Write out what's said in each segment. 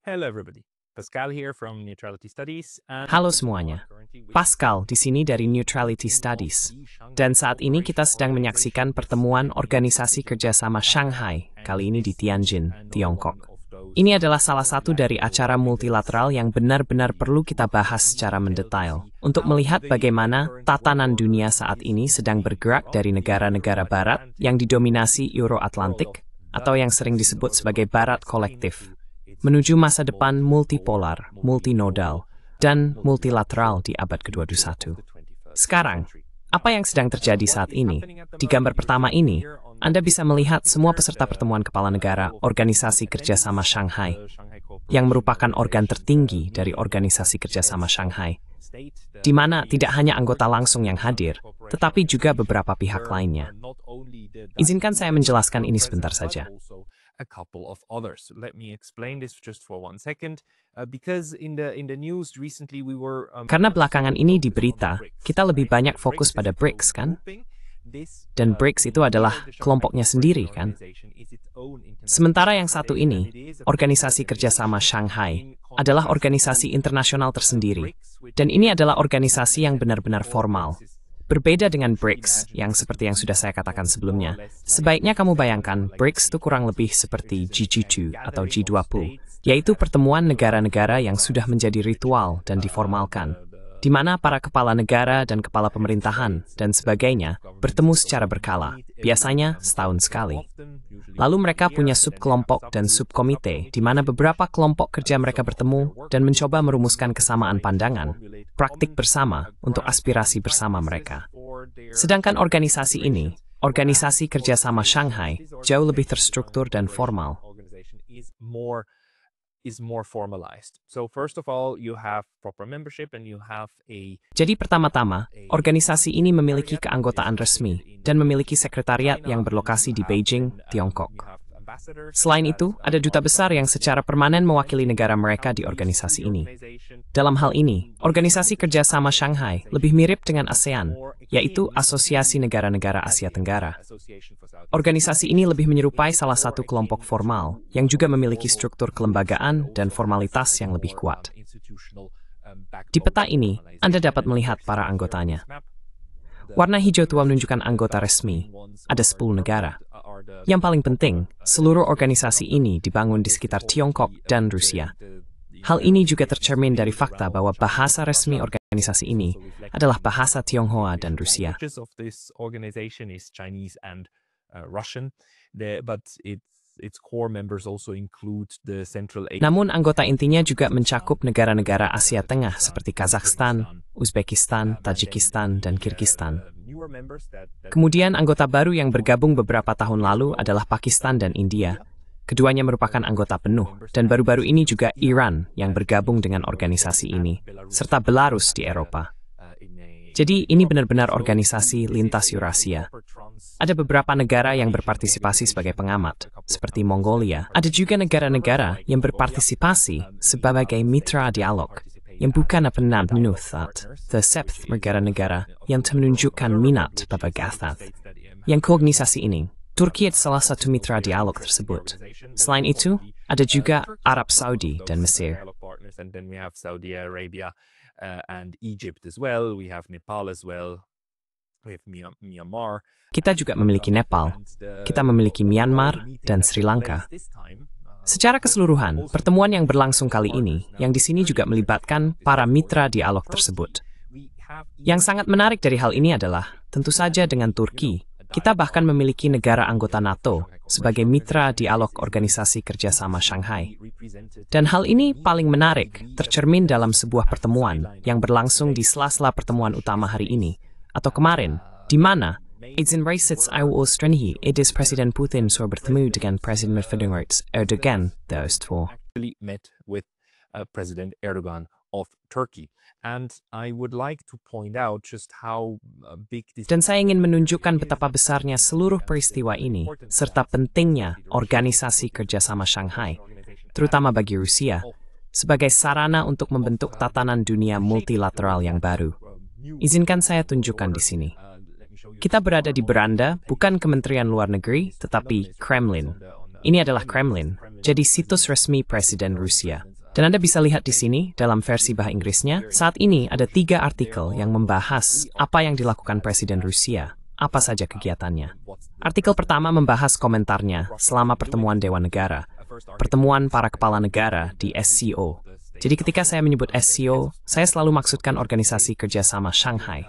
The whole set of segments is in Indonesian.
Hello everybody. Pascal here from Neutrality Studies. Halo semuanya, Pascal di sini dari Neutrality Studies. Dan saat ini kita sedang menyaksikan pertemuan Organisasi Kerjasama Shanghai, kali ini di Tianjin, Tiongkok. Ini adalah salah satu dari acara multilateral yang benar-benar perlu kita bahas secara mendetail untuk melihat bagaimana tatanan dunia saat ini sedang bergerak dari negara-negara barat yang didominasi Euro-Atlantik atau yang sering disebut sebagai barat kolektif, menuju masa depan multipolar, multinodal, dan multilateral di abad ke-21. Sekarang, apa yang sedang terjadi saat ini? Di gambar pertama ini, Anda bisa melihat semua peserta pertemuan kepala negara Organisasi Kerjasama Shanghai, yang merupakan organ tertinggi dari Organisasi Kerjasama Shanghai, di mana tidak hanya anggota langsung yang hadir, tetapi juga beberapa pihak lainnya. Izinkan saya menjelaskan ini sebentar saja. A couple of others. Let me explain this just for 1 second, because in the news recently we were Karena belakangan ini di berita, kita lebih banyak fokus pada BRICS, kan? Dan BRICS itu adalah kelompoknya sendiri, kan? Sementara yang satu ini, Organisasi Kerjasama Shanghai, adalah organisasi internasional tersendiri. Dan ini adalah organisasi yang benar-benar formal. Berbeda dengan BRICS, yang seperti yang sudah saya katakan sebelumnya, sebaiknya kamu bayangkan BRICS itu kurang lebih seperti G7 atau G20, yaitu pertemuan negara-negara yang sudah menjadi ritual dan diformalkan, di mana para kepala negara dan kepala pemerintahan dan sebagainya bertemu secara berkala, biasanya setahun sekali. Lalu mereka punya subkelompok dan subkomite, di mana beberapa kelompok kerja mereka bertemu dan mencoba merumuskan kesamaan pandangan, praktik bersama untuk aspirasi bersama mereka. Sedangkan organisasi ini, Organisasi Kerjasama Shanghai, jauh lebih terstruktur dan formal. Jadi pertama-tama, organisasi ini memiliki keanggotaan resmi dan memiliki sekretariat yang berlokasi di Beijing, Tiongkok. Selain itu, ada duta besar yang secara permanen mewakili negara mereka di organisasi ini. Dalam hal ini, Organisasi Kerjasama Shanghai lebih mirip dengan ASEAN, yaitu Asosiasi Negara-Negara Asia Tenggara. Organisasi ini lebih menyerupai salah satu kelompok formal yang juga memiliki struktur kelembagaan dan formalitas yang lebih kuat. Di peta ini, Anda dapat melihat para anggotanya. Warna hijau tua menunjukkan anggota resmi. Ada 10 negara. Yang paling penting, seluruh organisasi ini dibangun di sekitar Tiongkok dan Rusia. Hal ini juga tercermin dari fakta bahwa bahasa resmi organisasi ini adalah bahasa Tionghoa dan Rusia. Namun anggota intinya juga mencakup negara-negara Asia Tengah seperti Kazakhstan, Uzbekistan, Tajikistan, dan Kirgistan. Kemudian anggota baru yang bergabung beberapa tahun lalu adalah Pakistan dan India. Keduanya merupakan anggota penuh, dan baru-baru ini juga Iran yang bergabung dengan organisasi ini, serta Belarus di Eropa. Jadi ini benar-benar organisasi lintas Eurasia. Ada beberapa negara yang berpartisipasi sebagai pengamat, seperti Mongolia. Ada juga negara-negara yang berpartisipasi sebagai mitra dialog, yang bukan penat the seventh negara-negara yang menunjukkan minat pada Gathad. Yang koordinasi ini, Turki adalah salah satu mitra dialog tersebut. Selain itu, ada juga Arab Saudi dan Mesir. And Egypt as well, we have Nepal as well, we have Myanmar. Kita juga memiliki Nepal, kita memiliki Myanmar, dan Sri Lanka. Secara keseluruhan, pertemuan yang berlangsung kali ini, yang di sini juga melibatkan para mitra dialog tersebut. Yang sangat menarik dari hal ini adalah, tentu saja dengan Turki, kita bahkan memiliki negara anggota NATO sebagai mitra dialog Organisasi Kerjasama Shanghai. Dan hal ini paling menarik, tercermin dalam sebuah pertemuan yang berlangsung di sela-sela pertemuan utama hari ini, atau kemarin, di mana izin Raisits Austrani Idis Presiden Putin sudah bertemu dengan Presiden Vladimir Erdogan the Ostfor. Met with President Erdogan of Turkey. And I would like to point out just how big this. Dan saya ingin menunjukkan betapa besarnya seluruh peristiwa ini, serta pentingnya Organisasi Kerjasama Shanghai, terutama bagi Rusia, sebagai sarana untuk membentuk tatanan dunia multilateral yang baru. Izinkan saya tunjukkan di sini. Kita berada di beranda, bukan Kementerian Luar Negeri, tetapi Kremlin. Ini adalah Kremlin, jadi situs resmi Presiden Rusia. Dan Anda bisa lihat di sini, dalam versi bahasa Inggrisnya, saat ini ada 3 artikel yang membahas apa yang dilakukan Presiden Rusia, apa saja kegiatannya. Artikel pertama membahas komentarnya selama pertemuan Dewan Negara, pertemuan para kepala negara di SCO. Jadi ketika saya menyebut SCO, saya selalu maksudkan Organisasi Kerjasama Shanghai.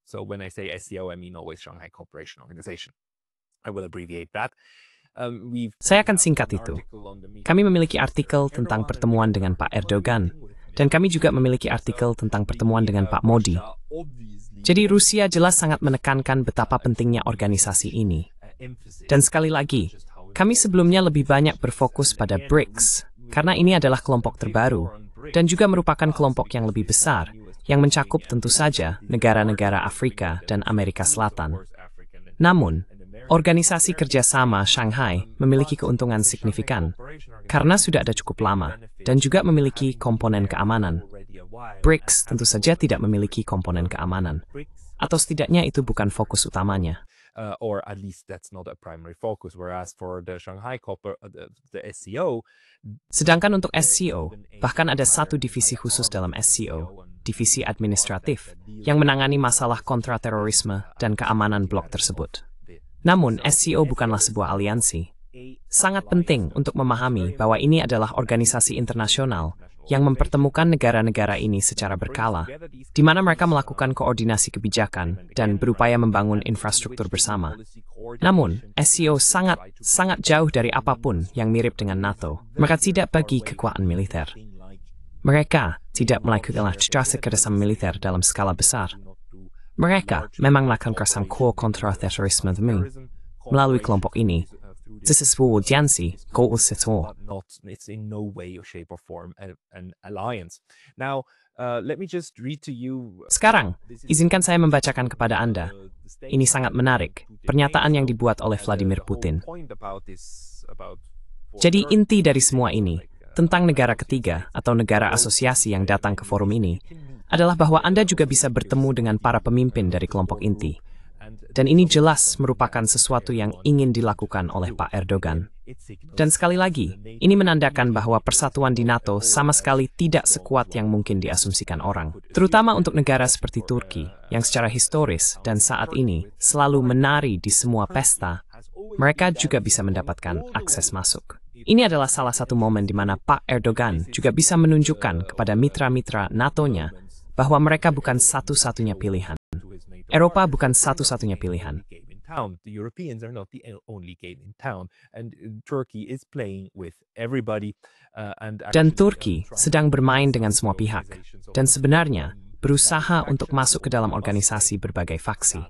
So when I say SCO, I mean always Shanghai Cooperation Organization. I will abbreviate that. Saya akan singkat itu. Kami memiliki artikel tentang pertemuan dengan Pak Erdogan, dan kami juga memiliki artikel tentang pertemuan dengan Pak Modi. Jadi Rusia jelas sangat menekankan betapa pentingnya organisasi ini. Dan sekali lagi, kami sebelumnya lebih banyak berfokus pada BRICS, karena ini adalah kelompok terbaru, dan juga merupakan kelompok yang lebih besar, yang mencakup tentu saja negara-negara Afrika dan Amerika Selatan. Namun, Organisasi Kerjasama Shanghai memiliki keuntungan signifikan karena sudah ada cukup lama dan juga memiliki komponen keamanan. BRICS tentu saja tidak memiliki komponen keamanan, atau setidaknya itu bukan fokus utamanya. Or at least that's not a primary focus. Whereas for the Shanghai the SCO, sedangkan untuk SCO, bahkan ada satu divisi khusus dalam SCO, divisi administratif, yang menangani masalah kontraterorisme dan keamanan blok tersebut. Namun, SCO bukanlah sebuah aliansi. Sangat penting untuk memahami bahwa ini adalah organisasi internasional yang mempertemukan negara-negara ini secara berkala, di mana mereka melakukan koordinasi kebijakan dan berupaya membangun infrastruktur bersama. Namun, SCO sangat jauh dari apapun yang mirip dengan NATO. Mereka tidak bagi kekuatan militer. Mereka tidak melakukan kerjasama militer dalam skala besar. Mereka memang melakukan kerjasama kontraterorisme melalui kelompok ini. This is for Jianxi, it's in no way or shape or form an alliance. Now, let me just read to you. Sekarang, izinkan saya membacakan kepada Anda. Ini sangat menarik, pernyataan yang dibuat oleh Vladimir Putin. Jadi inti dari semua ini, tentang negara ketiga atau negara asosiasi yang datang ke forum ini, adalah bahwa Anda juga bisa bertemu dengan para pemimpin dari kelompok inti. Dan ini jelas merupakan sesuatu yang ingin dilakukan oleh Pak Erdogan. Dan sekali lagi, ini menandakan bahwa persatuan di NATO sama sekali tidak sekuat yang mungkin diasumsikan orang. Terutama untuk negara seperti Turki, yang secara historis dan saat ini selalu menari di semua pesta, mereka juga bisa mendapatkan akses masuk. Ini adalah salah satu momen di mana Pak Erdogan juga bisa menunjukkan kepada mitra-mitra NATO-nya bahwa mereka bukan satu-satunya pilihan. Eropa bukan satu-satunya pilihan. The Europeans are not the only game in town, and Turkey is playing with everybody. Dan Turki sedang bermain dengan semua pihak, dan sebenarnya berusaha untuk masuk ke dalam organisasi berbagai faksi.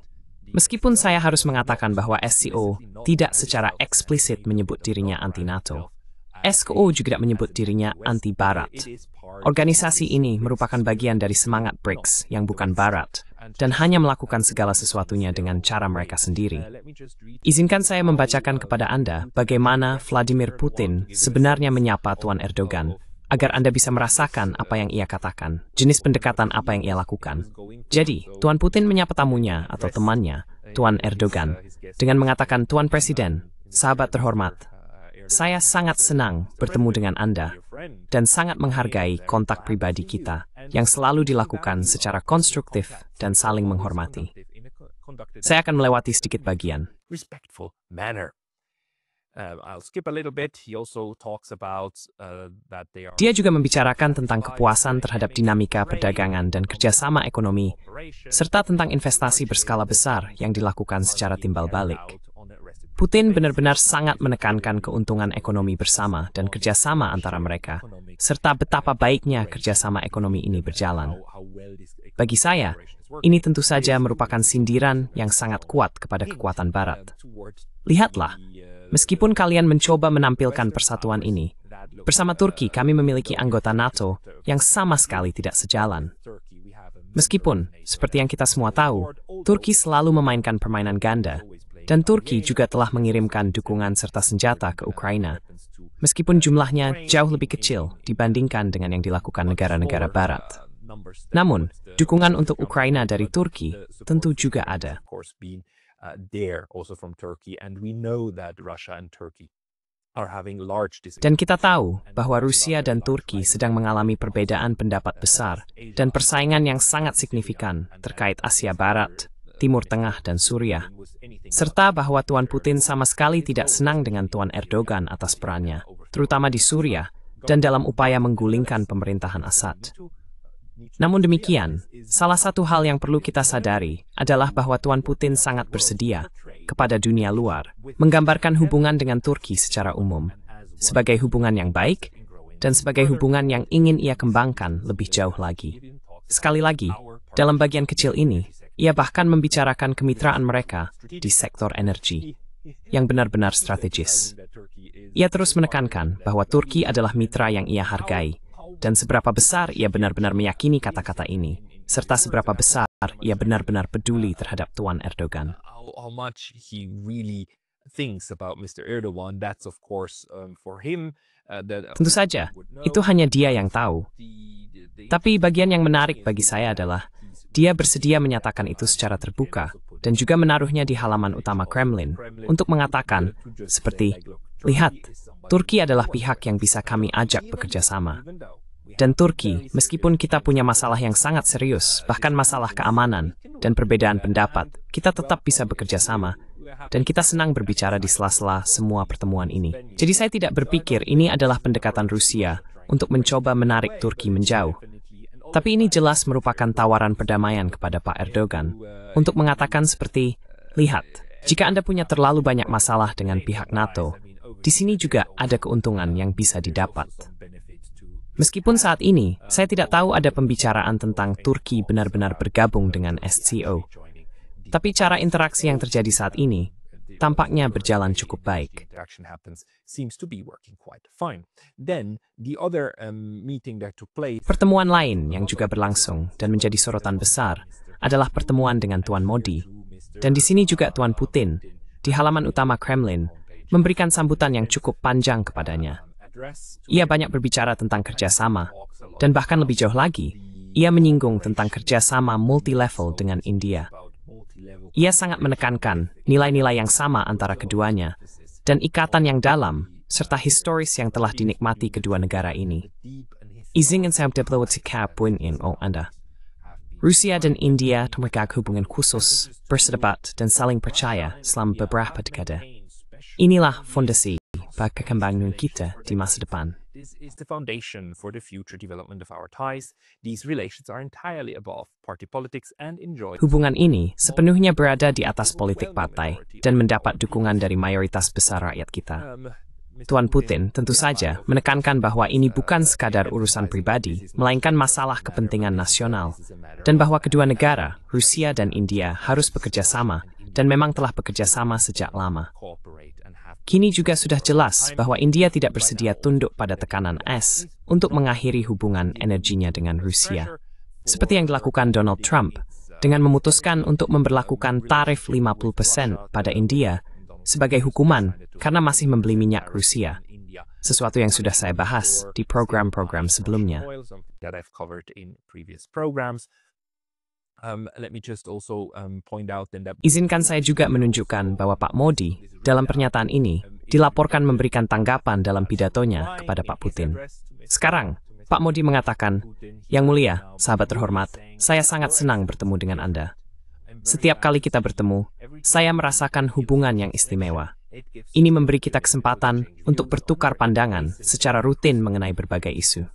Meskipun saya harus mengatakan bahwa SCO tidak secara eksplisit menyebut dirinya anti-NATO, SCO juga menyebut dirinya anti-Barat. Organisasi ini merupakan bagian dari semangat BRICS yang bukan Barat, dan hanya melakukan segala sesuatunya dengan cara mereka sendiri. Izinkan saya membacakan kepada Anda bagaimana Vladimir Putin sebenarnya menyapa Tuan Erdogan, agar Anda bisa merasakan apa yang ia katakan, jenis pendekatan apa yang ia lakukan. Jadi, Tuan Putin menyapa tamunya atau temannya, Tuan Erdogan, dengan mengatakan, "Tuan Presiden, sahabat terhormat, saya sangat senang bertemu dengan Anda dan sangat menghargai kontak pribadi kita yang selalu dilakukan secara konstruktif dan saling menghormati. Saya akan melewati sedikit bagian." Respectful manner. I'll skip a little bit. He also talks about that they are. Dia juga membicarakan tentang kepuasan terhadap dinamika perdagangan dan kerjasama ekonomi, serta tentang investasi berskala besar yang dilakukan secara timbal balik. Putin benar-benar sangat menekankan keuntungan ekonomi bersama dan kerjasama antara mereka, serta betapa baiknya kerjasama ekonomi ini berjalan. Bagi saya, ini tentu saja merupakan sindiran yang sangat kuat kepada kekuatan Barat. Lihatlah, meskipun kalian mencoba menampilkan persatuan ini, bersama Turki kami memiliki anggota NATO yang sama sekali tidak sejalan. Meskipun, seperti yang kita semua tahu, Turki selalu memainkan permainan ganda, dan Turki juga telah mengirimkan dukungan serta senjata ke Ukraina, meskipun jumlahnya jauh lebih kecil dibandingkan dengan yang dilakukan negara-negara Barat. Namun, dukungan untuk Ukraina dari Turki tentu juga ada. Dan kita tahu bahwa Rusia dan Turki sedang mengalami perbedaan pendapat besar dan persaingan yang sangat signifikan terkait Asia Barat, Timur Tengah, dan Suriah, serta bahwa Tuan Putin sama sekali tidak senang dengan Tuan Erdogan atas perannya, terutama di Suriah, dan dalam upaya menggulingkan pemerintahan Assad. Namun demikian, salah satu hal yang perlu kita sadari adalah bahwa Tuan Putin sangat bersedia kepada dunia luar menggambarkan hubungan dengan Turki secara umum sebagai hubungan yang baik dan sebagai hubungan yang ingin ia kembangkan lebih jauh lagi. Sekali lagi, dalam bagian kecil ini, ia bahkan membicarakan kemitraan mereka di sektor energi yang benar-benar strategis. Ia terus menekankan bahwa Turki adalah mitra yang ia hargai, dan seberapa besar ia benar-benar meyakini kata-kata ini, serta seberapa besar ia benar-benar peduli terhadap Tuan Erdogan. How much he really thinks about Mr. Erdogan, that's of course for him. Tentu saja, itu hanya dia yang tahu. Tapi bagian yang menarik bagi saya adalah dia bersedia menyatakan itu secara terbuka dan juga menaruhnya di halaman utama Kremlin untuk mengatakan seperti, lihat, Turki adalah pihak yang bisa kami ajak bekerja sama. Dan Turki, meskipun kita punya masalah yang sangat serius, bahkan masalah keamanan dan perbedaan pendapat, kita tetap bisa bekerja sama. Dan kita senang berbicara di sela-sela semua pertemuan ini. Jadi saya tidak berpikir ini adalah pendekatan Rusia untuk mencoba menarik Turki menjauh. Tapi ini jelas merupakan tawaran perdamaian kepada Pak Erdogan untuk mengatakan seperti, lihat, jika Anda punya terlalu banyak masalah dengan pihak NATO, di sini juga ada keuntungan yang bisa didapat. Meskipun saat ini, saya tidak tahu ada pembicaraan tentang Turki benar-benar bergabung dengan SCO. Tapi cara interaksi yang terjadi saat ini tampaknya berjalan cukup baik. Pertemuan lain yang juga berlangsung dan menjadi sorotan besar adalah pertemuan dengan Tuan Modi. Dan di sini juga Tuan Putin, di halaman utama Kremlin, memberikan sambutan yang cukup panjang kepadanya. Ia banyak berbicara tentang kerjasama, dan bahkan lebih jauh lagi, ia menyinggung tentang kerjasama multi-level dengan India. Ia sangat menekankan nilai-nilai yang sama antara keduanya, dan ikatan yang dalam, serta historis yang telah dinikmati kedua negara ini. Izin saya diplomatikan poin Anda. Rusia dan India memegang hubungan khusus, bersahabat, dan saling percaya selama beberapa dekade. Inilah fondasi bagi kekembangan kita di masa depan. This is the foundation for the future development of our ties. These relations are entirely above party politics and enjoy. Hubungan ini sepenuhnya berada di atas politik partai dan mendapat dukungan dari mayoritas besar rakyat kita. Tuan Putin tentu saja menekankan bahwa ini bukan sekadar urusan pribadi, melainkan masalah kepentingan nasional, dan bahwa kedua negara, Rusia dan India, harus bekerja sama, dan memang telah bekerja sama sejak lama. Kini juga sudah jelas bahwa India tidak bersedia tunduk pada tekanan es untuk mengakhiri hubungan energinya dengan Rusia. Seperti yang dilakukan Donald Trump, dengan memutuskan untuk memberlakukan tarif 50% pada India sebagai hukuman karena masih membeli minyak Rusia, sesuatu yang sudah saya bahas di program-program sebelumnya. Izinkan saya juga menunjukkan bahwa Pak Modi dalam pernyataan ini dilaporkan memberikan tanggapan dalam pidatonya kepada Pak Putin. Sekarang, Pak Modi mengatakan, "Yang mulia, sahabat terhormat, saya sangat senang bertemu dengan Anda. Setiap kali kita bertemu, saya merasakan hubungan yang istimewa. Ini memberi kita kesempatan untuk bertukar pandangan secara rutin mengenai berbagai isu."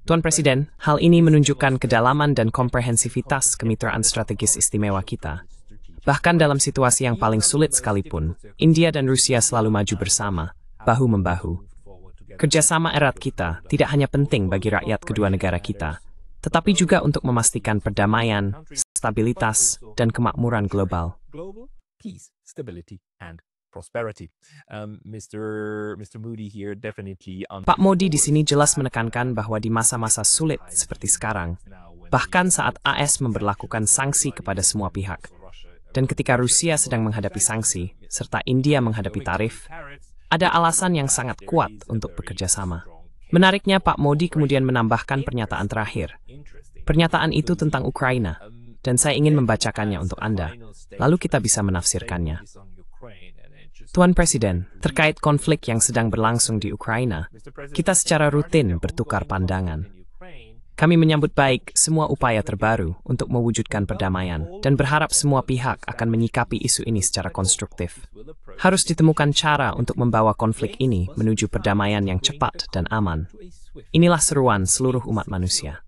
Tuan Presiden, hal ini menunjukkan kedalaman dan komprehensivitas kemitraan strategis istimewa kita. Bahkan dalam situasi yang paling sulit sekalipun, India dan Rusia selalu maju bersama, bahu-membahu. Kerjasama erat kita tidak hanya penting bagi rakyat kedua negara kita, tetapi juga untuk memastikan perdamaian, stabilitas, dan kemakmuran global. Peace, stability, and prosperity. Mr. Modi here definitely. Pak Modi di sini jelas menekankan bahwa di masa-masa sulit seperti sekarang, bahkan saat AS memberlakukan sanksi kepada semua pihak, dan ketika Rusia sedang menghadapi sanksi, serta India menghadapi tarif, ada alasan yang sangat kuat untuk bekerja sama. Menariknya, Pak Modi kemudian menambahkan pernyataan terakhir. Pernyataan itu tentang Ukraina, dan saya ingin membacakannya untuk Anda, lalu kita bisa menafsirkannya. Tuan Presiden, terkait konflik yang sedang berlangsung di Ukraina, kita secara rutin bertukar pandangan. Kami menyambut baik semua upaya terbaru untuk mewujudkan perdamaian dan berharap semua pihak akan menyikapi isu ini secara konstruktif. Harus ditemukan cara untuk membawa konflik ini menuju perdamaian yang cepat dan aman. Inilah seruan seluruh umat manusia.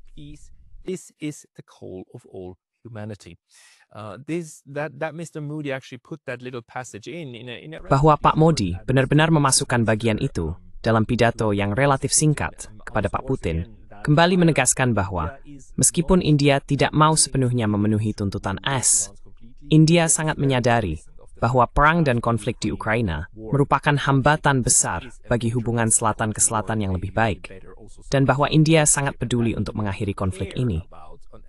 This is the call of all humanity. Mr. Modi actually put that little passage in a Bahwa Pak Modi benar-benar memasukkan bagian itu dalam pidato yang relatif singkat kepada Pak Putin, kembali menegaskan bahwa meskipun India tidak mau sepenuhnya memenuhi tuntutan AS, India sangat menyadari bahwa perang dan konflik di Ukraina merupakan hambatan besar bagi hubungan selatan ke selatan yang lebih baik, dan bahwa India sangat peduli untuk mengakhiri konflik ini.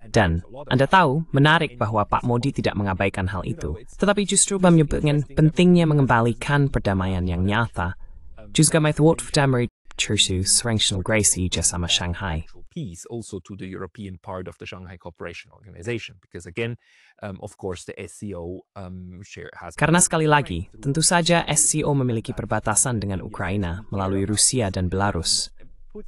Dan Anda tahu, menarik bahwa Pak Modi tidak mengabaikan hal itu, tetapi justru menyebutkan pentingnya mengembalikan perdamaian yang nyata. Juga method damai Chursu Srengshal Gracie Jasama Shanghai. Peace also to the European part of the Shanghai Cooperation Organization, because again, of course, the SCO has. Karena sekali lagi, tentu saja SCO memiliki perbatasan dengan Ukraina melalui Rusia dan Belarus.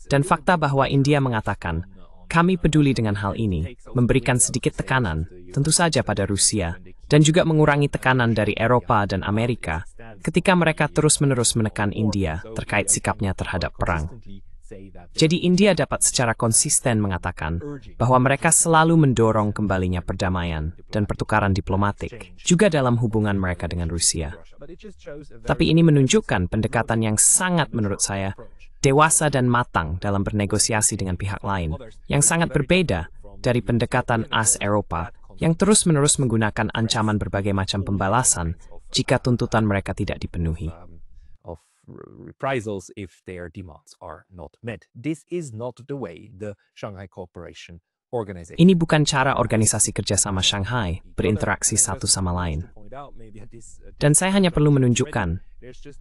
Dan fakta bahwa India mengatakan, kami peduli dengan hal ini, memberikan sedikit tekanan, tentu saja pada Rusia, dan juga mengurangi tekanan dari Eropa dan Amerika ketika mereka terus-menerus menekan India terkait sikapnya terhadap perang. Jadi India dapat secara konsisten mengatakan bahwa mereka selalu mendorong kembalinya perdamaian dan pertukaran diplomatik, juga dalam hubungan mereka dengan Rusia. Tapi ini menunjukkan pendekatan yang sangat menurut saya dewasa dan matang dalam bernegosiasi dengan pihak lain, yang sangat berbeda dari pendekatan AS Eropa yang terus-menerus menggunakan ancaman berbagai macam pembalasan jika tuntutan mereka tidak dipenuhi. Of reprisals if their demands are not met. This is not the way the Shanghai Cooperation Organization. Ini bukan cara organisasi kerjasama Shanghai berinteraksi satu sama lain. Dan saya hanya perlu menunjukkan,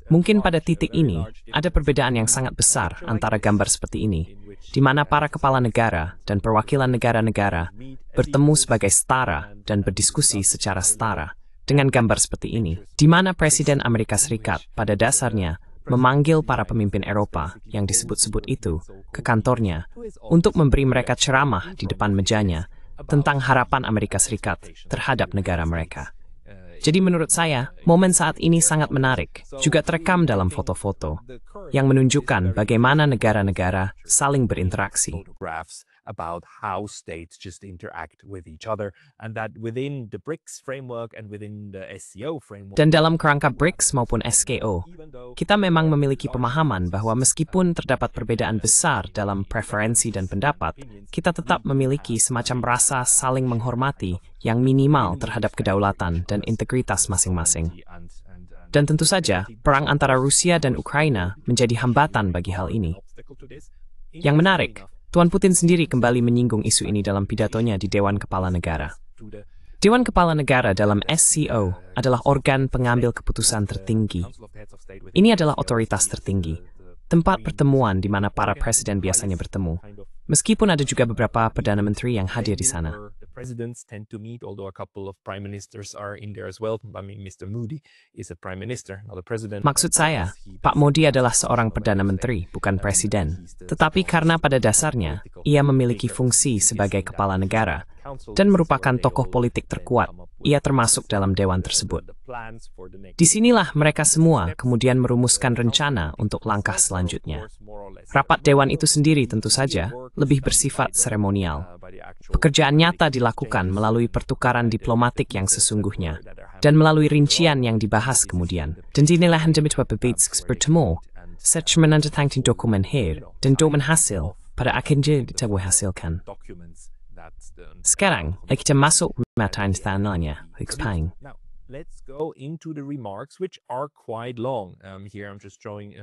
mungkin pada titik ini ada perbedaan yang sangat besar antara gambar seperti ini, di mana para kepala negara dan perwakilan negara-negara bertemu sebagai setara dan berdiskusi secara setara, dengan gambar seperti ini, di mana Presiden Amerika Serikat pada dasarnya memanggil para pemimpin Eropa yang disebut-sebut itu ke kantornya untuk memberi mereka ceramah di depan mejanya tentang harapan Amerika Serikat terhadap negara mereka. Jadi menurut saya, momen saat ini sangat menarik, juga terekam dalam foto-foto, yang menunjukkan bagaimana negara-negara saling berinteraksi. About how states just interact with each other, and that within the BRICS framework and within the SCO framework. Dan dalam kerangka BRICS maupun SKO, kita memang memiliki pemahaman bahwa meskipun terdapat perbedaan besar dalam preferensi dan pendapat, kita tetap memiliki semacam rasa saling menghormati yang minimal terhadap kedaulatan dan integritas masing-masing. Dan tentu saja, perang antara Rusia dan Ukraina menjadi hambatan bagi hal ini. Yang menarik, Tuan Putin sendiri kembali menyinggung isu ini dalam pidatonya di Dewan Kepala Negara. Dewan Kepala Negara dalam SCO adalah organ pengambil keputusan tertinggi. Ini adalah otoritas tertinggi, tempat pertemuan di mana para presiden biasanya bertemu. Meskipun ada juga beberapa Perdana Menteri yang hadir di sana. Presidents tend to meet, although a couple of prime ministers are in there as well. I mean, Mr. Modi is a prime minister, not a president. Maksud saya, Pak Modi adalah seorang Perdana Menteri, bukan presiden. Tetapi karena pada dasarnya, ia memiliki fungsi sebagai kepala negara dan merupakan tokoh politik terkuat, ia termasuk dalam dewan tersebut. Disinilah mereka semua kemudian merumuskan rencana untuk langkah selanjutnya. Rapat dewan itu sendiri tentu saja lebih bersifat seremonial. Pekerjaan nyata dilakukan melalui pertukaran diplomatik yang sesungguhnya dan melalui rincian yang dibahas kemudian. Dan dinilai demi beberapa bertemu, search menandatangani dokumen hier dan dokumen hasil pada akhirnya dihasilkan. Sekarang, kita masuk materi tanahnya, Xpang. Let's go into the remarks, which are quite long. Here I'm just showing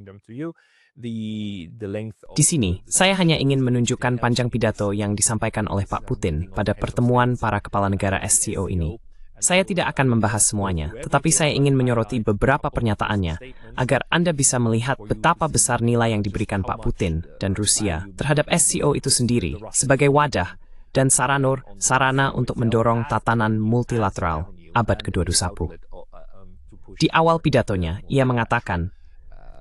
them to you. The length of... Di sini, saya hanya ingin menunjukkan panjang pidato yang disampaikan oleh Pak Putin pada pertemuan para kepala negara SCO ini. Saya tidak akan membahas semuanya, tetapi saya ingin menyoroti beberapa pernyataannya, agar Anda bisa melihat betapa besar nilai yang diberikan Pak Putin dan Rusia terhadap SCO itu sendiri sebagai wadah dan sarana untuk mendorong tatanan multilateral abad ke-21. Di awal pidatonya, ia mengatakan,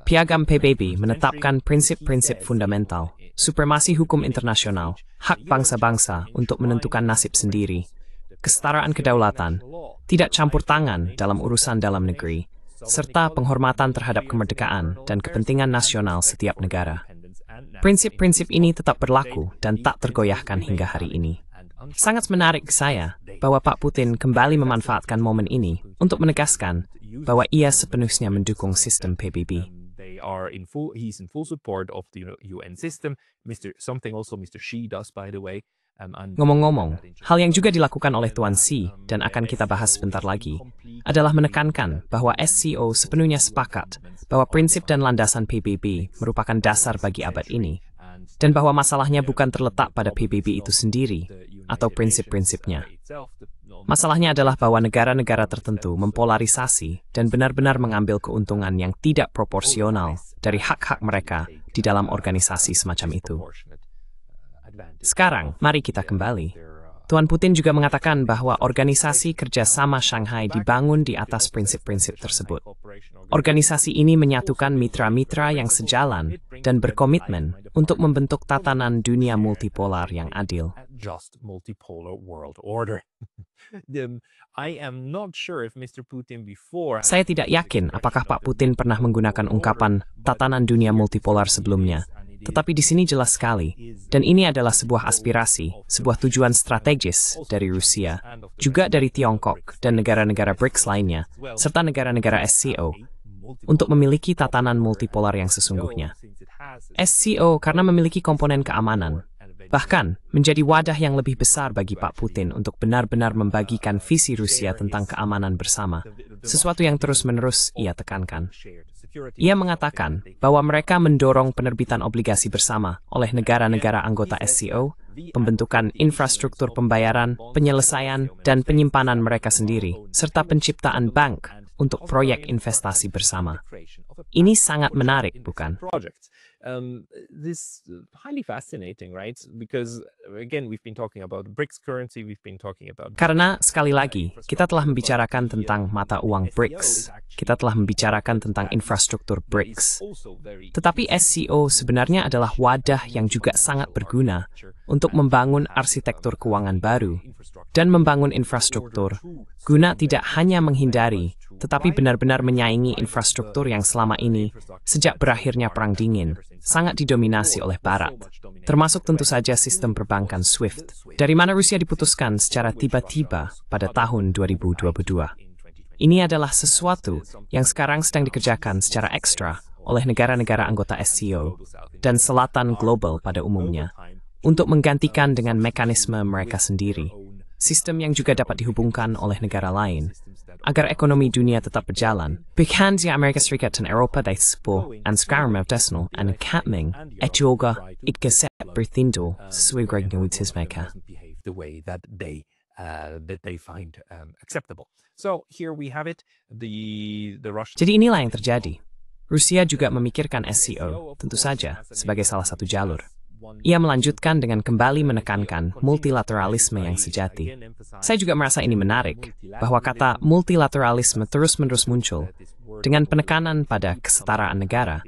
Piagam PBB menetapkan prinsip-prinsip fundamental, supremasi hukum internasional, hak bangsa-bangsa untuk menentukan nasib sendiri, kesetaraan kedaulatan, tidak campur tangan dalam urusan dalam negeri, serta penghormatan terhadap kemerdekaan dan kepentingan nasional setiap negara. Prinsip-prinsip ini tetap berlaku dan tak tergoyahkan hingga hari ini. Sangat menarik saya bahwa Pak Putin kembali memanfaatkan momen ini untuk menegaskan bahwa ia sepenuhnya mendukung sistem PBB. He's in full support of the UN system. Something also Mr. Xi does, by the way. Ngomong-ngomong, hal yang juga dilakukan oleh Tuan Xi, dan akan kita bahas sebentar lagi, adalah menekankan bahwa SCO sepenuhnya sepakat bahwa prinsip dan landasan PBB merupakan dasar bagi abad ini, dan bahwa masalahnya bukan terletak pada PBB itu sendiri, atau prinsip-prinsipnya. Masalahnya adalah bahwa negara-negara tertentu mempolarisasi dan benar-benar mengambil keuntungan yang tidak proporsional dari hak-hak mereka di dalam organisasi semacam itu. Sekarang, mari kita kembali. Tuan Putin juga mengatakan bahwa Organisasi Kerjasama Shanghai dibangun di atas prinsip-prinsip tersebut. Organisasi ini menyatukan mitra-mitra yang sejalan dan berkomitmen untuk membentuk tatanan dunia multipolar yang adil. Saya tidak yakin apakah Pak Putin pernah menggunakan ungkapan tatanan dunia multipolar sebelumnya. Tetapi di sini jelas sekali, dan ini adalah sebuah aspirasi, sebuah tujuan strategis dari Rusia, juga dari Tiongkok dan negara-negara BRICS lainnya, serta negara-negara SCO, untuk memiliki tatanan multipolar yang sesungguhnya. SCO karena memiliki komponen keamanan, bahkan menjadi wadah yang lebih besar bagi Pak Putin untuk benar-benar membagikan visi Rusia tentang keamanan bersama, sesuatu yang terus-menerus ia tekankan. Ia mengatakan bahwa mereka mendorong penerbitan obligasi bersama oleh negara-negara anggota SCO, pembentukan infrastruktur pembayaran, penyelesaian, dan penyimpanan mereka sendiri, serta penciptaan bank untuk proyek investasi bersama. Ini sangat menarik, bukan? This highly fascinating, right? Because again, we've been talking about BRICS currency, we've been talking about. Karena sekali lagi kita telah membicarakan tentang mata uang BRICS, kita telah membicarakan tentang infrastruktur BRICS. Tetapi SCO sebenarnya adalah wadah yang juga sangat berguna untuk membangun arsitektur keuangan baru dan membangun infrastruktur guna tidak hanya menghindari, tetapi benar-benar menyaingi infrastruktur yang selama ini, sejak berakhirnya Perang Dingin, sangat didominasi oleh Barat, termasuk tentu saja sistem perbankan SWIFT, dari mana Rusia diputuskan secara tiba-tiba pada tahun 2022. Ini adalah sesuatu yang sekarang sedang dikerjakan secara ekstra oleh negara-negara anggota SCO dan selatan global pada umumnya, untuk menggantikan dengan mekanisme mereka sendiri, sistem yang juga dapat dihubungkan oleh negara lain, agar ekonomi dunia tetap berjalan. Bahkan di Amerika Serikat dan Eropa daispo and sekarang mevdesno and Katming et juga ikgeset bertindak sesuai regularitas mereka. The way that they find acceptable. So here we have it. The Russian. Jadi inilah yang terjadi. Rusia juga memikirkan SCO, tentu saja, sebagai salah satu jalur. Ia melanjutkan dengan kembali menekankan multilateralisme yang sejati. Saya juga merasa ini menarik, bahwa kata multilateralisme terus-menerus muncul, dengan penekanan pada kesetaraan negara.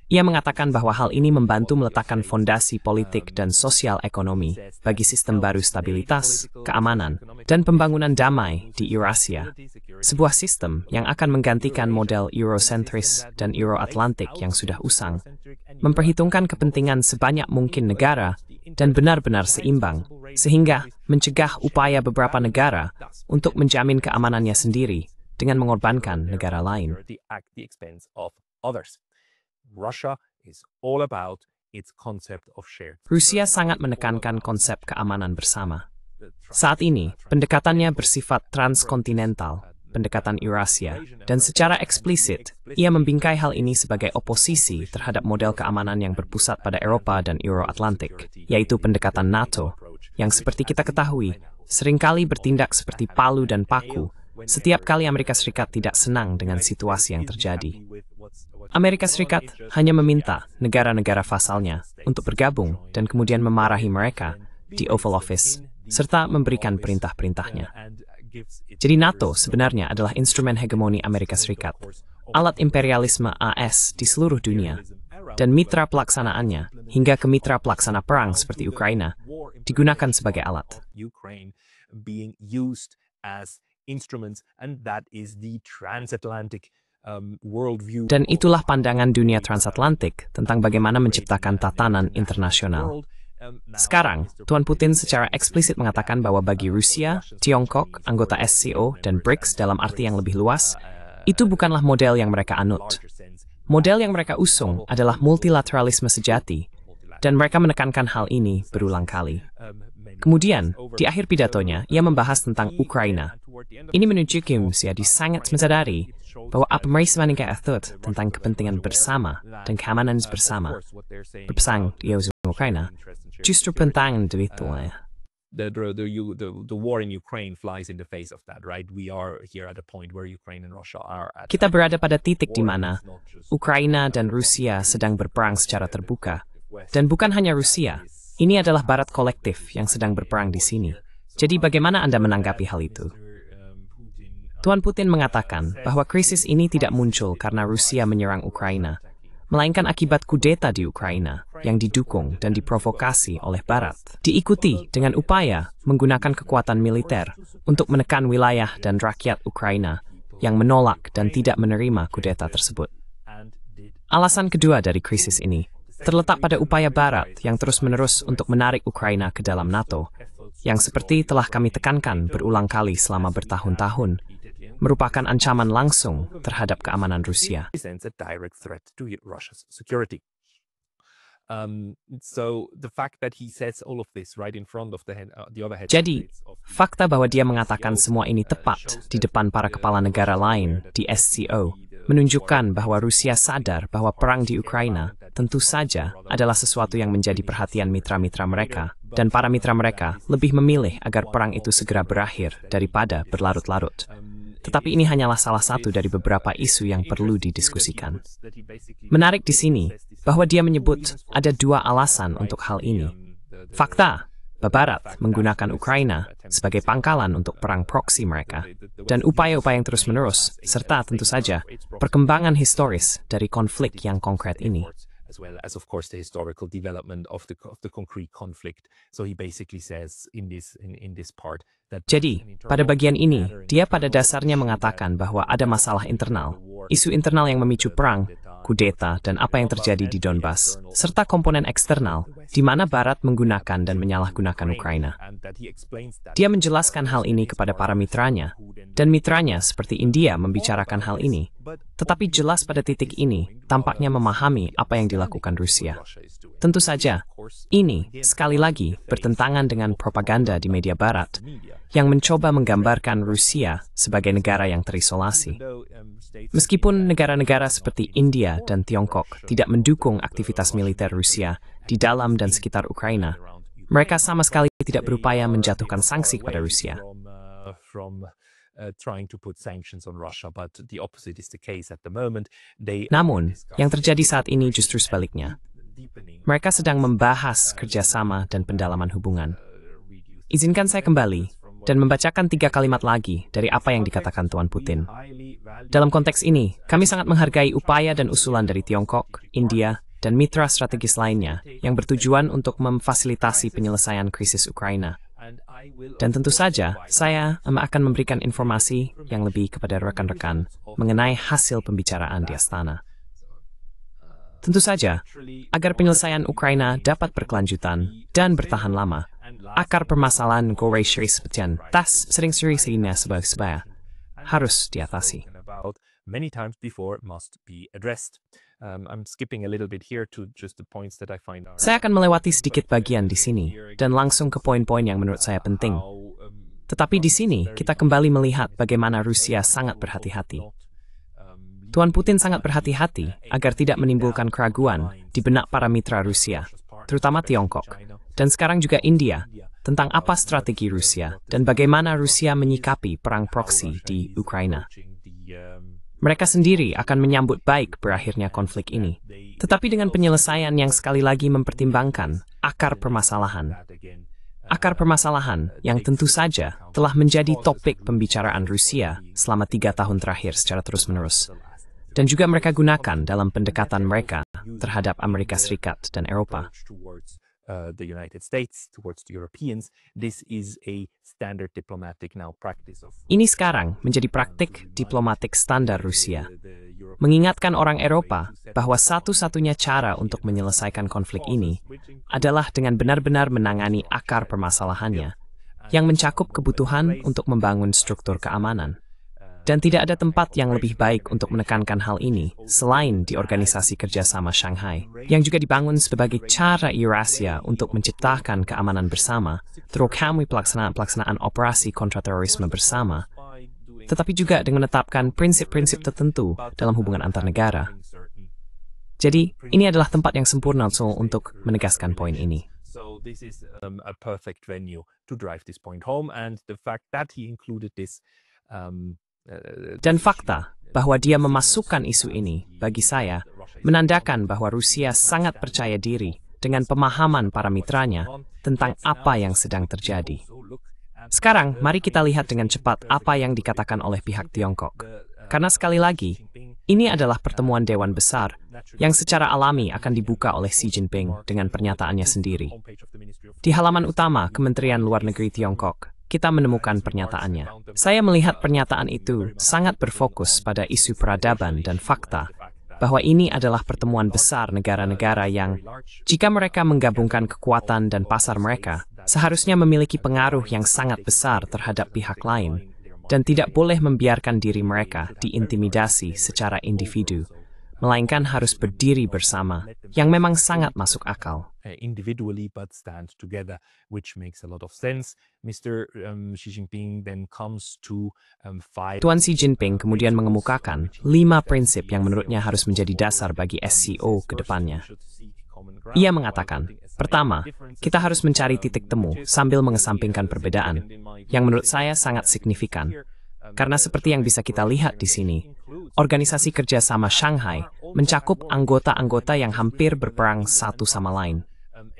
Ia mengatakan bahwa hal ini membantu meletakkan fondasi politik dan sosial ekonomi bagi sistem baru stabilitas, keamanan, dan pembangunan damai di Eurasia. Sebuah sistem yang akan menggantikan model Eurocentris dan Euro-Atlantik yang sudah usang, memperhitungkan kepentingan sebanyak mungkin negara dan benar-benar seimbang, sehingga mencegah upaya beberapa negara untuk menjamin keamanannya sendiri dengan mengorbankan negara lain. Rusia sangat menekankan konsep keamanan bersama. Saat ini, pendekatannya bersifat transkontinental, pendekatan Eurasia, dan secara eksplisit, ia membingkai hal ini sebagai oposisi terhadap model keamanan yang berpusat pada Eropa dan Euro-Atlantik, yaitu pendekatan NATO, yang seperti kita ketahui, seringkali bertindak seperti palu dan paku, setiap kali Amerika Serikat tidak senang dengan situasi yang terjadi. Amerika Serikat hanya meminta negara-negara vasalnya untuk bergabung dan kemudian memarahi mereka di Oval Office, serta memberikan perintah-perintahnya. Jadi NATO sebenarnya adalah instrumen hegemoni Amerika Serikat, alat imperialisme AS di seluruh dunia, dan mitra pelaksanaannya hingga ke mitra pelaksana perang seperti Ukraina digunakan sebagai alat. Dan itulah pandangan dunia transatlantik tentang bagaimana menciptakan tatanan internasional. Sekarang, Tuan Putin secara eksplisit mengatakan bahwa bagi Rusia, Tiongkok, anggota SCO, dan BRICS dalam arti yang lebih luas, itu bukanlah model yang mereka anut. Model yang mereka usung adalah multilateralisme sejati, dan mereka menekankan hal ini berulang kali. Kemudian, di akhir pidatonya, ia membahas tentang Ukraina. Ini menunjukkan dia sangat menyadari bahwa apa mereka mengingat tentang kepentingan bersama dan keamanan bersama berpasang di Ukraina justru penting itu. The war in Ukraine flies in the face of that, right? We are here at a point where Ukraine and Russia are at. Kita berada pada titik di mana Ukraina dan Rusia sedang berperang secara terbuka. Dan bukan hanya Rusia, ini adalah Barat kolektif yang sedang berperang di sini. Jadi bagaimana Anda menanggapi hal itu? Tuan Putin mengatakan bahwa krisis ini tidak muncul karena Rusia menyerang Ukraina, melainkan akibat kudeta di Ukraina yang didukung dan diprovokasi oleh Barat. Diikuti dengan upaya menggunakan kekuatan militer untuk menekan wilayah dan rakyat Ukraina yang menolak dan tidak menerima kudeta tersebut. Alasan kedua dari krisis ini terletak pada upaya Barat yang terus-menerus untuk menarik Ukraina ke dalam NATO, yang seperti telah kami tekankan berulang kali selama bertahun-tahun, merupakan ancaman langsung terhadap keamanan Rusia. Jadi, fakta bahwa dia mengatakan semua ini tepat di depan para kepala negara lain di SCO menunjukkan bahwa Rusia sadar bahwa perang di Ukraina tentu saja adalah sesuatu yang menjadi perhatian mitra-mitra mereka, dan para mitra mereka lebih memilih agar perang itu segera berakhir daripada berlarut-larut. Tetapi ini hanyalah salah satu dari beberapa isu yang perlu didiskusikan. Menarik di sini bahwa dia menyebut ada dua alasan untuk hal ini. Fakta, Barat menggunakan Ukraina sebagai pangkalan untuk perang proksi mereka, dan upaya-upaya yang terus-menerus, serta tentu saja perkembangan historis dari konflik yang konkret ini. As well as, of course, the historical development of the concrete conflict. So he basically says in this part that. Jadi, pada bagian ini, dia pada dasarnya mengatakan bahwa ada masalah internal, isu internal yang memicu perang, kudeta, dan apa yang terjadi di Donbas, serta komponen eksternal, di mana Barat menggunakan dan menyalahgunakan Ukraina. Dia menjelaskan hal ini kepada para mitranya, dan mitranya seperti India membicarakan hal ini. Tetapi jelas pada titik ini, tampaknya memahami apa yang dilakukan Rusia. Tentu saja, ini sekali lagi bertentangan dengan propaganda di media Barat yang mencoba menggambarkan Rusia sebagai negara yang terisolasi. Meskipun negara-negara seperti India dan Tiongkok tidak mendukung aktivitas militer Rusia di dalam dan sekitar Ukraina, mereka sama sekali tidak berupaya menjatuhkan sanksi kepada Rusia. Namun, yang terjadi saat ini justru sebaliknya. Mereka sedang membahas kerjasama dan pendalaman hubungan. Izinkan saya kembali dan membacakan 3 kalimat lagi dari apa yang dikatakan Tuan Putin. Dalam konteks ini, kami sangat menghargai upaya dan usulan dari Tiongkok, India, dan mitra strategis lainnya yang bertujuan untuk memfasilitasi penyelesaian krisis Ukraina. Dan tentu saja, saya akan memberikan informasi yang lebih kepada rekan-rekan mengenai hasil pembicaraan di Astana. Tentu saja, agar penyelesaian Ukraina dapat berkelanjutan dan bertahan lama, akar permasalahan Gorbachev seperti tas sering-sering sehingga sebaya harus diatasi. Many times before must be addressed. I'm skipping a little bit here to just the points that I find are. Saya akan melewati sedikit bagian di sini dan langsung ke poin-poin yang menurut saya penting. Tetapi di sini kita kembali melihat bagaimana Rusia sangat berhati-hati. Tuan Putin sangat berhati-hati agar tidak menimbulkan keraguan di benak para mitra Rusia, terutama Tiongkok, dan sekarang juga India, tentang apa strategi Rusia dan bagaimana Rusia menyikapi perang proksi di Ukraina. Mereka sendiri akan menyambut baik berakhirnya konflik ini, tetapi dengan penyelesaian yang sekali lagi mempertimbangkan akar permasalahan. akar permasalahan yang tentu saja telah menjadi topik pembicaraan Rusia selama 3 tahun terakhir secara terus-menerus. Dan juga mereka gunakan dalam pendekatan mereka terhadap Amerika Serikat dan Eropa. The United States towards the Europeans, this is a standard diplomatic now practice of. Ini sekarang menjadi praktik diplomatik standar Rusia, mengingatkan orang Eropa bahwa satu-satunya cara untuk menyelesaikan konflik ini adalah dengan benar-benar menangani akar permasalahannya, yang mencakup kebutuhan untuk membangun struktur keamanan. Dan tidak ada tempat yang lebih baik untuk menekankan hal ini selain di Organisasi Kerjasama Shanghai, yang juga dibangun sebagai cara Eurasia untuk menciptakan keamanan bersama through kami pelaksanaan operasi kontraterorisme bersama, tetapi juga dengan menetapkan prinsip-prinsip tertentu dalam hubungan antar negara. Jadi, ini adalah tempat yang sempurna untuk menegaskan poin ini. So this is a perfect venue to drive this point home, and the fact that he included this. Dan fakta bahwa dia memasukkan isu ini, bagi saya, menandakan bahwa Rusia sangat percaya diri dengan pemahaman para mitranya tentang apa yang sedang terjadi. Sekarang, mari kita lihat dengan cepat apa yang dikatakan oleh pihak Tiongkok. Karena sekali lagi, ini adalah pertemuan Dewan Besar yang secara alami akan dibuka oleh Xi Jinping dengan pernyataannya sendiri. Di halaman utama Kementerian Luar Negeri Tiongkok, kita menemukan pernyataannya. Saya melihat pernyataan itu sangat berfokus pada isu peradaban dan fakta, bahwa ini adalah pertemuan besar negara-negara yang, jika mereka menggabungkan kekuatan dan pasar mereka, seharusnya memiliki pengaruh yang sangat besar terhadap pihak lain, dan tidak boleh membiarkan diri mereka diintimidasi secara individu, melainkan harus berdiri bersama, yang memang sangat masuk akal. Individually but stand together, which makes a lot of sense. Mr. Xi Jinping then comes to five. Tuan Xi Jinping kemudian mengemukakan 5 prinsip yang menurutnya harus menjadi dasar bagi SCO ke depannya. Ia mengatakan, pertama, kita harus mencari titik temu sambil mengesampingkan perbedaan, yang menurut saya sangat signifikan. Karena seperti yang bisa kita lihat di sini, Organisasi Kerjasama Shanghai mencakup anggota-anggota yang hampir berperang satu sama lain.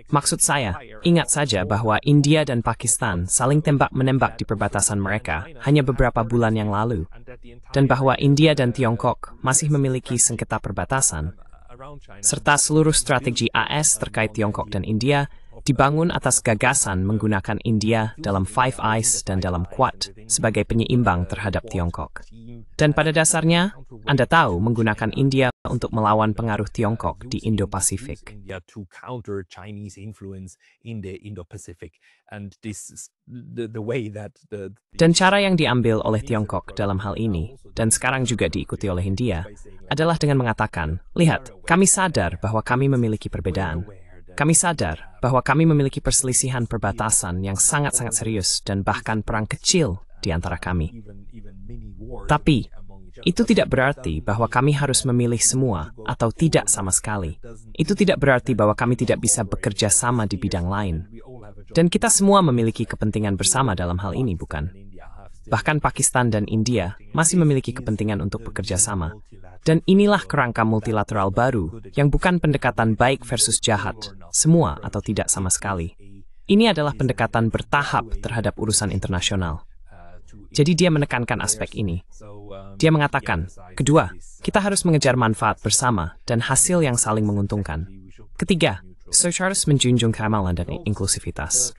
Maksud saya, ingat saja bahwa India dan Pakistan saling tembak-menembak di perbatasan mereka hanya beberapa bulan yang lalu, dan bahwa India dan Tiongkok masih memiliki sengketa perbatasan, serta seluruh strategi AS terkait Tiongkok dan India dibangun atas gagasan menggunakan India dalam Five Eyes dan dalam Quad sebagai penyeimbang terhadap Tiongkok. Dan pada dasarnya, Anda tahu menggunakan India untuk melawan pengaruh Tiongkok di Indo-Pasifik. Dan cara yang diambil oleh Tiongkok dalam hal ini, dan sekarang juga diikuti oleh India, adalah dengan mengatakan, lihat, kami sadar bahwa kami memiliki perbedaan. Kami sadar bahwa kami memiliki perselisihan perbatasan yang sangat-sangat serius dan bahkan perang kecil di antara kami. Tapi, itu tidak berarti bahwa kami harus memilih semua atau tidak sama sekali. Itu tidak berarti bahwa kami tidak bisa bekerja sama di bidang lain. Dan kita semua memiliki kepentingan bersama dalam hal ini, bukan? Bahkan Pakistan dan India masih memiliki kepentingan untuk bekerja sama. Dan inilah kerangka multilateral baru yang bukan pendekatan baik versus jahat, semua atau tidak sama sekali. Ini adalah pendekatan bertahap terhadap urusan internasional. Jadi dia menekankan aspek ini. Dia mengatakan, kedua, kita harus mengejar manfaat bersama dan hasil yang saling menguntungkan. Ketiga, harus menjunjung keamanan dan inklusivitas.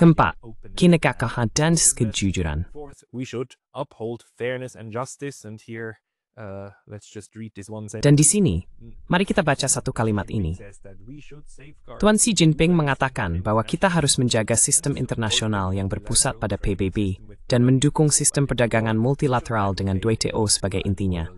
Keempat, kenegaraan dan kejujuran. Dan di sini, mari kita baca satu kalimat ini. Tuan Xi Jinping mengatakan bahwa kita harus menjaga sistem internasional yang berpusat pada PBB dan mendukung sistem perdagangan multilateral dengan WTO sebagai intinya.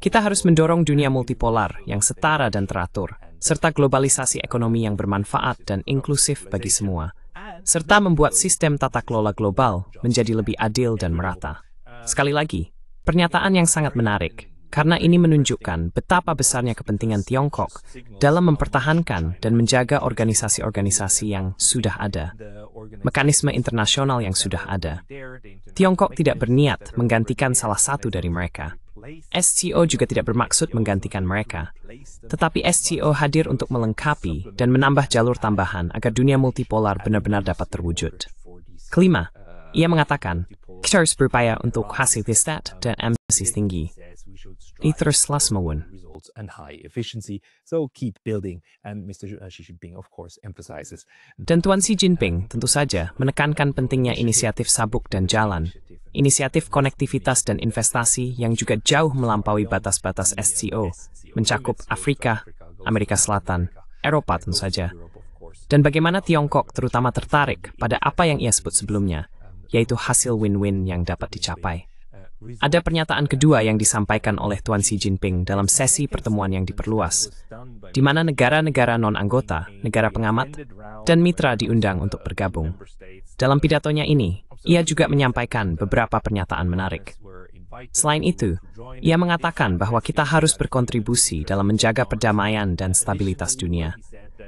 Kita harus mendorong dunia multipolar yang setara dan teratur, serta globalisasi ekonomi yang bermanfaat dan inklusif bagi semua, serta membuat sistem tata kelola global menjadi lebih adil dan merata. Sekali lagi, pernyataan yang sangat menarik, karena ini menunjukkan betapa besarnya kepentingan Tiongkok dalam mempertahankan dan menjaga organisasi-organisasi yang sudah ada, mekanisme internasional yang sudah ada. Tiongkok tidak berniat menggantikan salah satu dari mereka. SCO juga tidak bermaksud menggantikan mereka. Tetapi SCO hadir untuk melengkapi dan menambah jalur tambahan agar dunia multipolar benar-benar dapat terwujud. Kelima, ia mengatakan, kita harus berupaya untuk hasil riset dan emisi tinggi. Ini teruslah semawun. Dan Tuan Xi Jinping tentu saja menekankan pentingnya inisiatif sabuk dan jalan, inisiatif konektivitas dan investasi yang juga jauh melampaui batas-batas SCO, mencakup Afrika, Amerika Selatan, Eropa tentu saja. Dan bagaimana Tiongkok terutama tertarik pada apa yang ia sebut sebelumnya, yaitu hasil win-win yang dapat dicapai. Ada pernyataan kedua yang disampaikan oleh Tuan Xi Jinping dalam sesi pertemuan yang diperluas, di mana negara-negara non-anggota, negara pengamat, dan mitra diundang untuk bergabung. Dalam pidatonya ini, ia juga menyampaikan beberapa pernyataan menarik. Selain itu, ia mengatakan bahwa kita harus berkontribusi dalam menjaga perdamaian dan stabilitas dunia.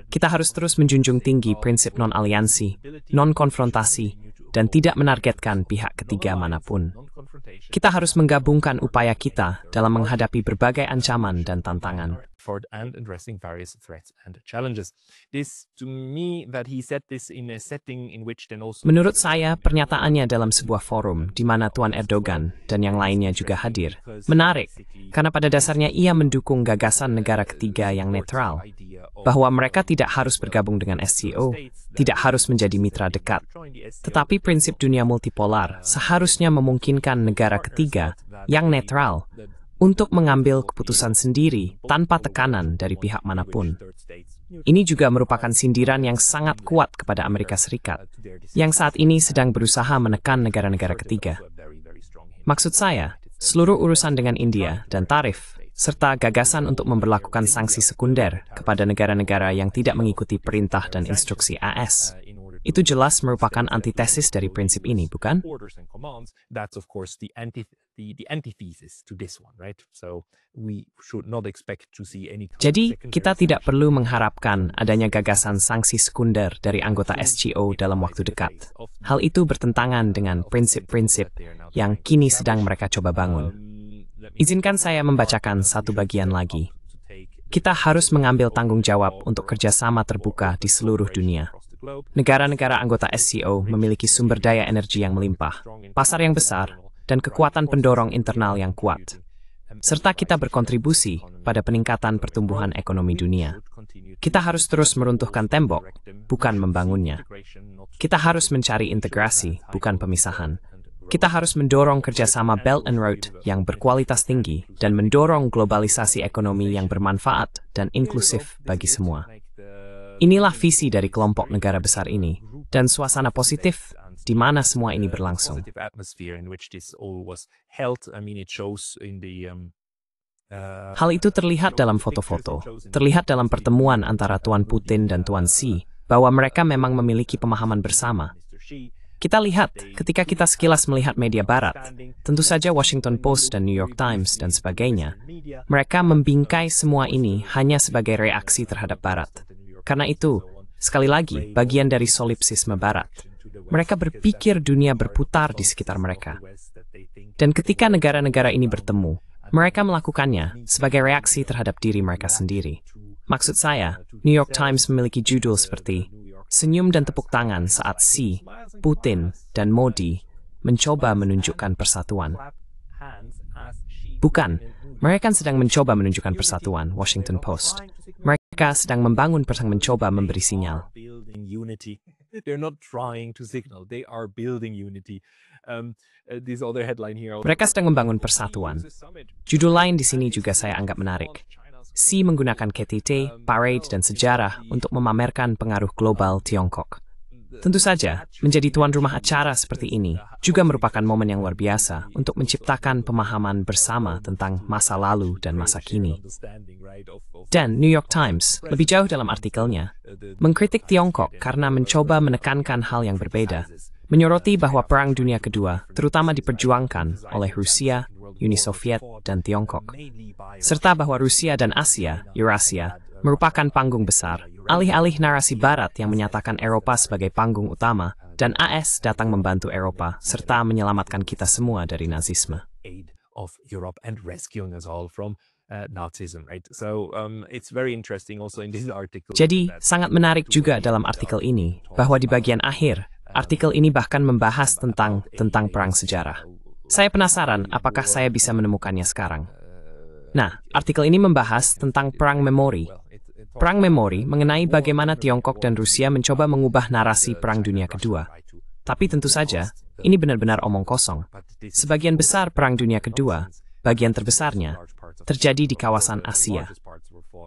Kita harus terus menjunjung tinggi prinsip non-aliansi, non-konfrontasi, dan tidak menargetkan pihak ketiga manapun. Kita harus menggabungkan upaya kita dalam menghadapi berbagai ancaman dan tantangan. Menurut saya, pernyataannya dalam sebuah forum di mana Tuan Erdogan dan yang lainnya juga hadir, menarik, karena pada dasarnya ia mendukung gagasan negara ketiga yang netral, bahwa mereka tidak harus bergabung dengan SCO, tidak harus menjadi mitra dekat. Tetapi prinsip dunia multipolar seharusnya memungkinkan negara ketiga yang netral untuk mengambil keputusan sendiri tanpa tekanan dari pihak manapun. Ini juga merupakan sindiran yang sangat kuat kepada Amerika Serikat, yang saat ini sedang berusaha menekan negara-negara ketiga. Maksud saya, seluruh urusan dengan India dan tarif, serta gagasan untuk memberlakukan sanksi sekunder kepada negara-negara yang tidak mengikuti perintah dan instruksi AS. Itu jelas merupakan antitesis dari prinsip ini, bukan? Jadi, kita tidak perlu mengharapkan adanya gagasan sanksi sekunder dari anggota SCO dalam waktu dekat. Hal itu bertentangan dengan prinsip-prinsip yang kini sedang mereka coba bangun. Izinkan saya membacakan satu bagian lagi. Kita harus mengambil tanggung jawab untuk kerjasama terbuka di seluruh dunia. Negara-negara anggota SCO memiliki sumber daya energi yang melimpah, pasar yang besar, dan kekuatan pendorong internal yang kuat. Serta kita berkontribusi pada peningkatan pertumbuhan ekonomi dunia. Kita harus terus meruntuhkan tembok, bukan membangunnya. Kita harus mencari integrasi, bukan pemisahan. Kita harus mendorong kerjasama Belt and Road yang berkualitas tinggi dan mendorong globalisasi ekonomi yang bermanfaat dan inklusif bagi semua. Inilah visi dari kelompok negara besar ini, dan suasana positif di mana semua ini berlangsung. Hal itu terlihat dalam foto-foto, terlihat dalam pertemuan antara Tuan Putin dan Tuan Xi, bahwa mereka memang memiliki pemahaman bersama. Kita lihat ketika kita sekilas melihat media barat, tentu saja Washington Post dan New York Times dan sebagainya, mereka membingkai semua ini hanya sebagai reaksi terhadap barat. Karena itu, sekali lagi, bagian dari solipsisme barat. Mereka berpikir dunia berputar di sekitar mereka. Dan ketika negara-negara ini bertemu, mereka melakukannya sebagai reaksi terhadap diri mereka sendiri. Maksud saya, New York Times memiliki judul seperti senyum dan tepuk tangan saat Xi, Putin, dan Modi mencoba menunjukkan persatuan. Bukan, mereka sedang mencoba menunjukkan persatuan, Washington Post. Mereka sedang membangun mencoba memberi sinyal. Mereka sedang membangun persatuan. Judul lain di sini juga saya anggap menarik. Xi menggunakan KTT, parade, dan sejarah untuk memamerkan pengaruh global Tiongkok. Tentu saja, menjadi tuan rumah acara seperti ini juga merupakan momen yang luar biasa untuk menciptakan pemahaman bersama tentang masa lalu dan masa kini. Dan New York Times, lebih jauh dalam artikelnya, mengkritik Tiongkok karena mencoba menekankan hal yang berbeda, menyoroti bahwa Perang Dunia Kedua terutama diperjuangkan oleh Rusia, Uni Soviet, dan Tiongkok, serta bahwa Rusia dan Asia, Eurasia, merupakan panggung besar, alih-alih narasi Barat yang menyatakan Eropa sebagai panggung utama, dan AS datang membantu Eropa, serta menyelamatkan kita semua dari nazisme. of Europe and rescuing us all from Nazism, right? So it's very interesting also in this article. Jadi, sangat menarik juga dalam artikel ini bahwa di bagian akhir, artikel ini bahkan membahas tentang perang sejarah. Saya penasaran apakah saya bisa menemukannya sekarang. Nah, artikel ini membahas tentang perang memori. Perang memori mengenai bagaimana Tiongkok dan Rusia mencoba mengubah narasi Perang Dunia Kedua. Tapi tentu saja, ini benar-benar omong kosong. Sebagian besar Perang Dunia Kedua, bagian terbesarnya, terjadi di kawasan Asia.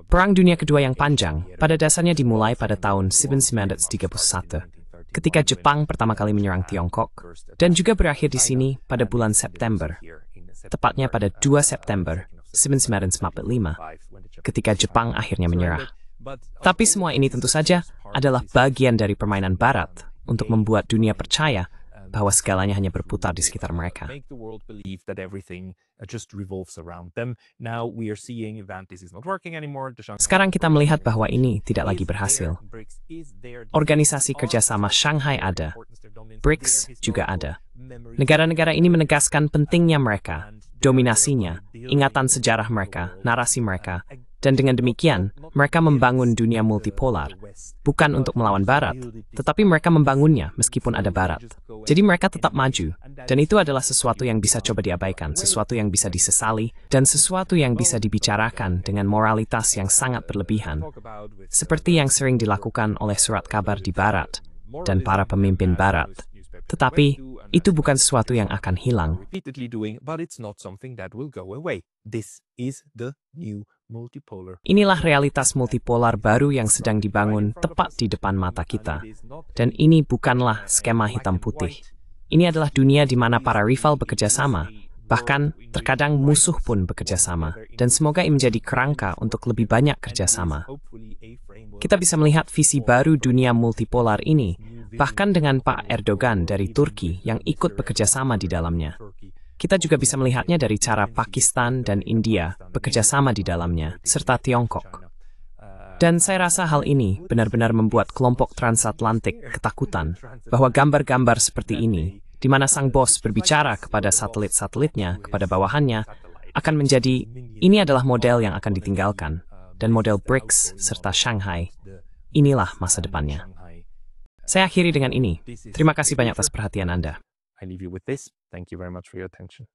Perang Dunia Kedua yang panjang pada dasarnya dimulai pada tahun 1931, ketika Jepang pertama kali menyerang Tiongkok, dan juga berakhir di sini pada bulan September, tepatnya pada 2 September 1945, ketika Jepang akhirnya menyerah. Tapi semua ini tentu saja adalah bagian dari permainan Barat untuk membuat dunia percaya bahwa segalanya hanya berputar di sekitar mereka. Sekarang kita melihat bahwa ini tidak lagi berhasil. Organisasi kerjasama Shanghai ada, BRICS juga ada. Negara-negara ini menegaskan pentingnya mereka, dominasinya, ingatan sejarah mereka, narasi mereka, dan dengan demikian, mereka membangun dunia multipolar, bukan untuk melawan Barat, tetapi mereka membangunnya meskipun ada Barat. Jadi mereka tetap maju, dan itu adalah sesuatu yang bisa coba diabaikan, sesuatu yang bisa disesali, dan sesuatu yang bisa dibicarakan dengan moralitas yang sangat berlebihan, seperti yang sering dilakukan oleh surat kabar di Barat dan para pemimpin Barat. Tetapi, itu bukan sesuatu yang akan hilang. Inilah realitas multipolar baru yang sedang dibangun tepat di depan mata kita. Dan ini bukanlah skema hitam putih. Ini adalah dunia di mana para rival bekerja sama, bahkan terkadang musuh pun bekerja sama. Dan semoga ini menjadi kerangka untuk lebih banyak kerjasama. Kita bisa melihat visi baru dunia multipolar ini, bahkan dengan Pak Erdogan dari Turki yang ikut bekerja sama di dalamnya. Kita juga bisa melihatnya dari cara Pakistan dan India bekerja sama di dalamnya, serta Tiongkok. Dan saya rasa hal ini benar-benar membuat kelompok transatlantik ketakutan bahwa gambar-gambar seperti ini, di mana sang bos berbicara kepada satelit-satelitnya, kepada bawahannya, akan menjadi, ini adalah model yang akan ditinggalkan. Dan model BRICS serta Shanghai, inilah masa depannya. Saya akhiri dengan ini. Terima kasih banyak atas perhatian Anda. I leave you with this. Thank you very much for your attention.